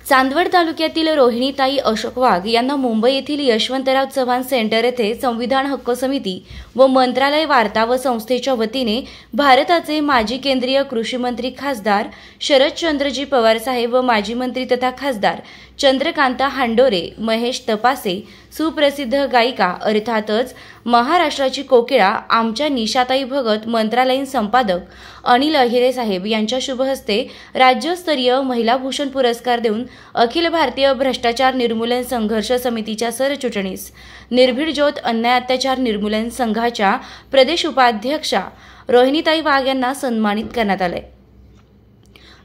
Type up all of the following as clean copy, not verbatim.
चांदवड तालुक्यातील रोहिणीताई अशोक वाघ यांना मुंबई येथील यशवंतराव चव्हाण सेंटर येथे संविधान हक्क समिती व मंत्रालय वार्ता व संस्थेच्या वतीने भारताचे माजी केंद्रीय कृषी मंत्री खासदार शरदचंद्रजी पवार साहेब व माजी मंत्री तथा खासदार चंद्रकांता हांडोरे, महेश तपासे, सुप्रसिद्ध गायिका अर्थातच महाराष्ट्राची कोकिळा आमच्या निशाताई भगत, मंत्रालयीन संपादक अनिल अहिरे साहेब यांच्या शुभ हस्ते राज्यस्तरीय महिला भूषण पुरस्कार देऊन अखिल भारतीय भ्रष्टाचार निर्मूलन संघर्ष समितीच्या सरचिटणीस, निर्भीड ज्योत अन्याय अत्याचार निर्मूलन संघाच्या प्रदेश उपाध्यक्षा रोहिणीताई वाघ यांना सन्मानित करण्यात आले।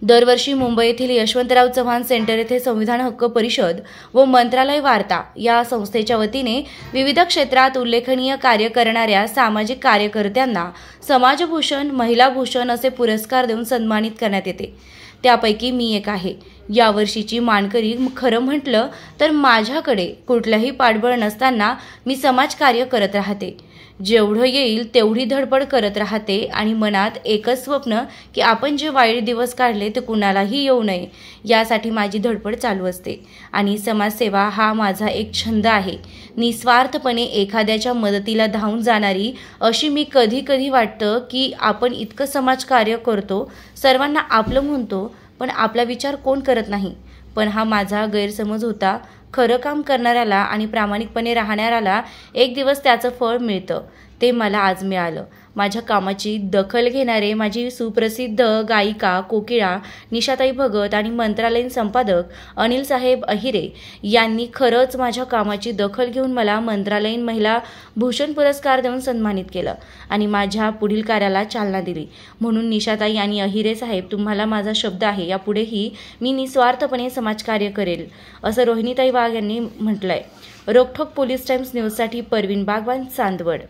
दरवर्षी मुंबई येथील यशवंतराव चव्हाण सेंटर येथे संविधान हक्क परिषद व मंत्रालय वार्ता या संस्थेच्या वतीने विविध क्षेत्रात उल्लेखनीय कार्य करणाऱ्या सामाजिक कार्यकर्त्यांना समाजभूषण, महिला भूषण असे पुरस्कार देऊन सन्मानित करण्यात येते। त्यापैकी मी एक आहे। यावर्षीची मानकरी खरं म्हटलं तर माझ्याकडे कुठलंही पाठबळ नसताना मी समाजकार्य करत राहते। जेवढं येईल तेवढी धडपड करत राहते आणि मनात एकच स्वप्न की आपण जे वाईट दिवस काढले ते कुणालाही येऊ नये यासाठी माझी धडपड चालू असते आणि समाजसेवा हा माझा एक छंद आहे। निस्वार्थपणे एखाद्याच्या मदतीला धावून जाणारी अशी मी कधी वाटतं की आपण इतकं समाजकार्य करतो, सर्वांना आपलं म्हणतो, पण आपला विचार कोण करत नाही। पण हा माझा गैरसमज होता। खरं काम करणाऱ्याला आणि प्रामाणिकपणे राहणाऱ्याला एक दिवस त्याचं फळ मिळतं, ते मला आज मिळालं। माझ्या कामाची दखल घेणारे माझी सुप्रसिद्ध गायिका कोकिळा निशाताई भगत आणि मंत्रालयीन संपादक अनिल साहेब अहिरे यांनी खरंच माझ्या कामाची दखल घेऊन मला मंत्रालयीन महिला भूषण पुरस्कार देऊन सन्मानित केलं आणि माझ्या पुढील कार्याला चालना दिली। म्हणून निशाताई आणि अहिरे साहेब, तुम्हाला माझा शब्द आहे, यापुढेही मी निस्वार्थपणे समाजकार्य करेल, असं रोहिणीताई वाघ यांनी म्हटलंय। रोकठोक पोलीस टाइम्स न्यूजसाठी परवीन बागवान, चांदवड।